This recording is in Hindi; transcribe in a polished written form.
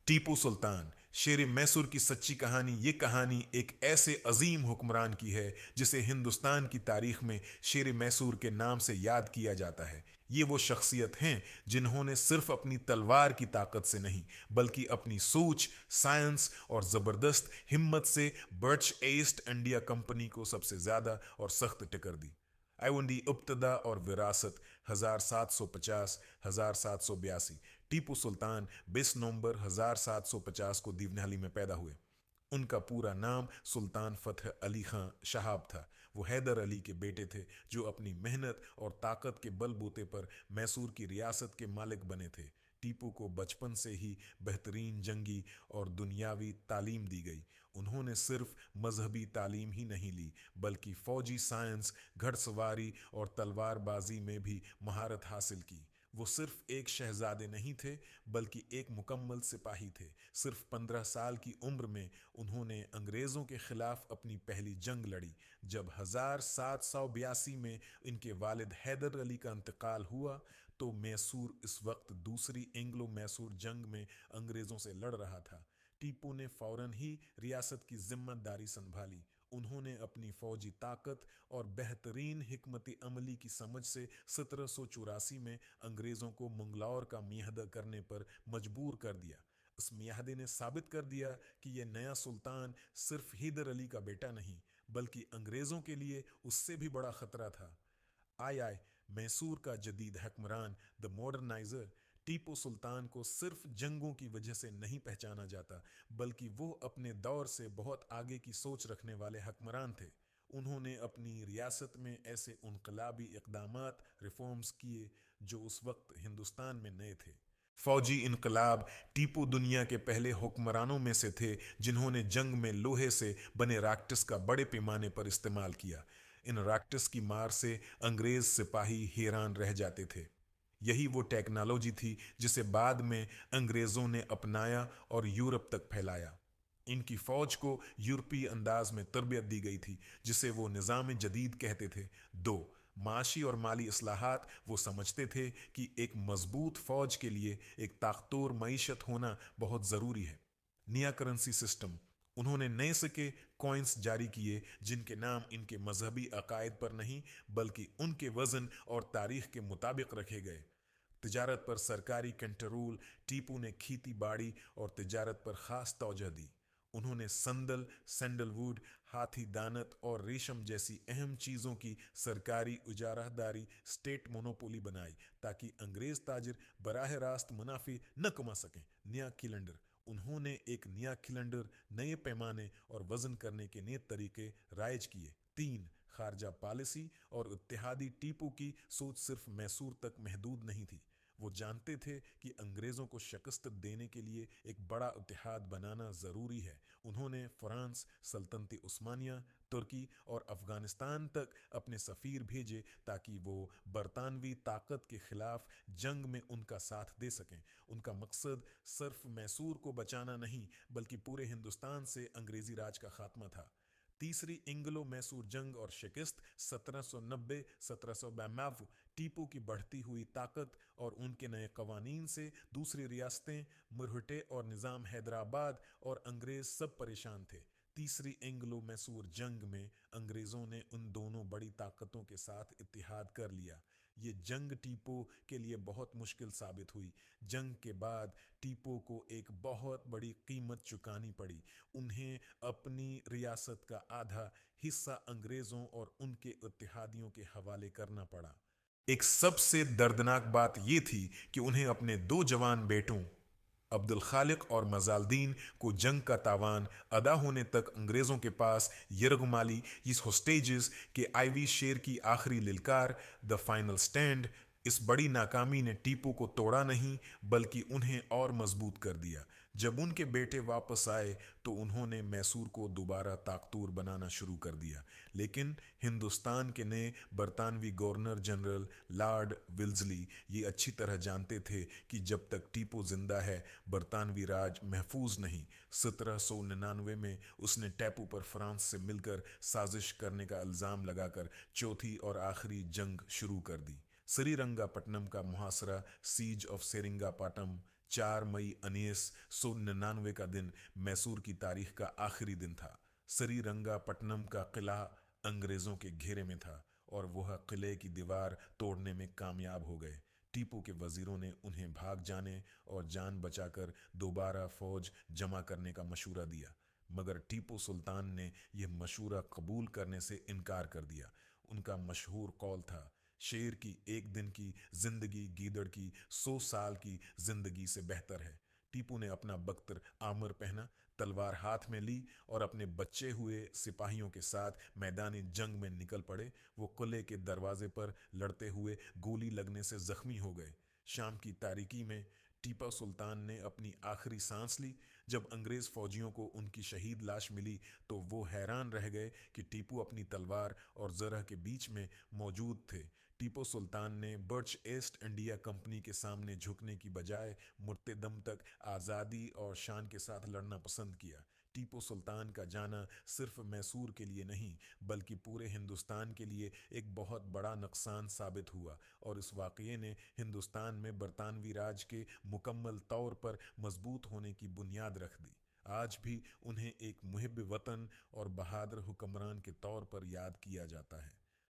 टीपू सुल्तान, शेर मैसूर की सच्ची कहानी। ये कहानी एक ऐसे अजीम हुक्मरान की है जिसे हिंदुस्तान की तारीख में शेर मैसूर के नाम से याद किया जाता है। ये वो शख्सियत हैं जिन्होंने सिर्फ अपनी तलवार की ताकत से नहीं, बल्कि अपनी सोच, साइंस और ज़बरदस्त हिम्मत से बर्च ईस्ट इंडिया कंपनी को सबसे ज़्यादा और सख्त टक्कर दी। आइवंडी इब्तदा और विरासत 1750 1782। टीपू सुल्तान 20 नवंबर 1750 को दीवनहली में पैदा हुए। उनका पूरा नाम सुल्तान फतह अली खां शहाब था। वो हैदर अली के बेटे थे जो अपनी मेहनत और ताकत के बलबूते पर मैसूर की रियासत के मालिक बने थे। टीपू को बचपन से ही बेहतरीन जंगी और दुनियावी तालीम दी गई। उन्होंने सिर्फ मजहबी तालीम ही नहीं ली, बल्कि फौजी साइंस, घड़सवारी और तलवारबाजी में भी महारत हासिल की। वो सिर्फ एक शहजादे नहीं थे, बल्कि एक मुकम्मल सिपाही थे। सिर्फ 15 साल की उम्र में उन्होंने अंग्रेज़ों के खिलाफ अपनी पहली जंग लड़ी। जब 1782 में इनके वालिद हैदर अली का इंतकाल हुआ तो मैसूर इस वक्त दूसरी एंग्लो मैसूर जंग में अंग्रेज़ों से लड़ रहा था। टीपू ने फौरन ही रियासत की जिम्मेदारी संभाली। उन्होंने अपनी फौजी ताकत और बेहतरीन हिकमती अमली की समझ से 1784 में अंग्रेज़ों को मंगलौर का म्याहदा करने पर मजबूर कर दिया। इस म्याहदे ने साबित कर दिया कि यह नया सुल्तान सिर्फ हैदर अली का बेटा नहीं, बल्कि अंग्रेज़ों के लिए उससे भी बड़ा खतरा था। आय आय मैसूर का जदीद हुक्मरान, द मॉडर्नाइजर। टीपू सुल्तान को सिर्फ जंगों की वजह से नहीं पहचाना जाता, बल्कि वो अपने दौर से बहुत आगे की सोच रखने वाले हुक्मरान थे। उन्होंने अपनी रियासत में ऐसे इनकलाबी इकदामात, रिफॉर्म्स किए जो उस वक्त हिंदुस्तान में नए थे। फौजी इनकलाब। टीपू दुनिया के पहले हुक्मरानों में से थे जिन्होंने जंग में लोहे से बने रैक्टिस का बड़े पैमाने पर इस्तेमाल किया। इन रैक्टिस की मार से अंग्रेज सिपाही हैरान रह जाते थे। यही वो टेक्नोलॉजी थी जिसे बाद में अंग्रेज़ों ने अपनाया और यूरोप तक फैलाया। इनकी फ़ौज को यूरोपीय अंदाज में तरबियत दी गई थी जिसे वो निज़ाम जदीद कहते थे। दो, माशी और माली इस्लाहात। वो समझते थे कि एक मजबूत फ़ौज के लिए एक ताकतवर मईशत होना बहुत ज़रूरी है। नया करेंसी सिस्टम। उन्होंने नए सिक्के, कॉइन्स जारी किए जिनके नाम इनके मजहबी अकायद पर नहीं, बल्कि उनके वजन और तारीख के मुताबिक रखे गए। तिजारत पर सरकारी कंट्रोल। टीपू ने खेती बाड़ी और तिजारत पर खास तवज्जो दी। उन्होंने संदल, सैंडलवुड, हाथी दानत और रेशम जैसी अहम चीज़ों की सरकारी इजारादारी, स्टेट मोनोपोली बनाई ताकि अंग्रेज ताजिर बराह रास्त मुनाफे न कमा सकें। नया कैलेंडर। उन्होंने एक नया कैलेंडर, नए पैमाने और वजन करने के नए तरीके राइज किए। तीन, खारजा पॉलिसी और इत्तेहादी। टीपू की सोच सिर्फ मैसूर तक महदूद नहीं थी। वो जानते थे कि अंग्रेज़ों को शिकस्त देने के लिए एक बड़ा इत्तेहाद बनाना ज़रूरी है। उन्होंने फ्रांस, सल्तनत उस्मानिया, तुर्की और अफ़गानिस्तान तक अपने सफ़ीर भेजे ताकि वो बरतानवी ताकत के ख़िलाफ़ जंग में उनका साथ दे सकें। उनका मकसद सिर्फ मैसूर को बचाना नहीं, बल्कि पूरे हिंदुस्तान से अंग्रेज़ी राज का खात्मा था। तीसरी एंग्लो मैसूर जंग और शिकस्त 1790-1792। टीपू की बढ़ती हुई ताकत और उनके नए कवानीन से दूसरी रियासतें, मुरहटे और निज़ाम हैदराबाद और अंग्रेज सब परेशान थे। तीसरी एंग्लो मैसूर जंग में अंग्रेज़ों ने उन दोनों बड़ी ताकतों के साथ इत्तेहाद कर लिया। ये जंग टीपू के लिए बहुत मुश्किल साबित हुई। जंग के बाद टीपू को एक बहुत बड़ी कीमत चुकानी पड़ी। उन्हें अपनी रियासत का आधा हिस्सा अंग्रेज़ों और उनके इत्तेहादियों के हवाले करना पड़ा। एक सबसे दर्दनाक बात यह थी कि उन्हें अपने दो जवान बेटों अब्दुल खालिक और मजालदीन को जंग का तावान अदा होने तक अंग्रेज़ों के पास यरगमाली, इस होस्टेजेस के आईवी शेर की आखिरी लिलकार, द फाइनल स्टैंड। इस बड़ी नाकामी ने टीपू को तोड़ा नहीं, बल्कि उन्हें और मजबूत कर दिया। जब उनके बेटे वापस आए तो उन्होंने मैसूर को दोबारा ताकतवर बनाना शुरू कर दिया। लेकिन हिंदुस्तान के नए बरतानवी गवर्नर जनरल लॉर्ड विल्सली ये अच्छी तरह जानते थे कि जब तक टीपू जिंदा है बरतानवी राज महफूज नहीं। 1799 में उसने टापू पर फ्रांस से मिलकर साजिश करने का इल्ज़ाम लगाकर चौथी और आखिरी जंग शुरू कर दी। श्रीरंगापट्टनम का मुहासरा, सीज ऑफ सेरिंगापाटम। 4 मई 1999 का दिन मैसूर की तारीख का आखिरी दिन था। श्रीरंगापट्टनम का किला अंग्रेजों के घेरे में था और वह किले की दीवार तोड़ने में कामयाब हो गए। टीपू के वजीरों ने उन्हें भाग जाने और जान बचाकर दोबारा फौज जमा करने का मशूरा दिया, मगर टीपू सुल्तान ने यह मशूरा कबूल करने से इनकार कर दिया। उनका मशहूर कौल था, शेर की एक दिन की जिंदगी गीदड़ की 100 साल की जिंदगी से बेहतर है। टीपू ने अपना बख्तर आमर पहना, तलवार हाथ में ली और अपने बचे हुए सिपाहियों के साथ मैदानी जंग में निकल पड़े। वो किले के दरवाजे पर लड़ते हुए गोली लगने से जख्मी हो गए। शाम की तारीकी में टीपू सुल्तान ने अपनी आखिरी सांस ली। जब अंग्रेज फौजियों को उनकी शहीद लाश मिली तो वो हैरान रह गए कि टीपू अपनी तलवार और जरह के बीच में मौजूद थे। टीपू सुल्तान ने बर्च ईस्ट इंडिया कंपनी के सामने झुकने की बजाय मुर्ते दम तक आज़ादी और शान के साथ लड़ना पसंद किया। टीपू सुल्तान का जाना सिर्फ मैसूर के लिए नहीं बल्कि पूरे हिंदुस्तान के लिए एक बहुत बड़ा नुकसान साबित हुआ, और इस वाक़ये ने हिंदुस्तान में बरतानवी राज के मुकम्मल तौर पर मजबूत होने की बुनियाद रख दी। आज भी उन्हें एक मुहिब वतन और बहादुर हुक्मरान के तौर पर याद किया जाता है।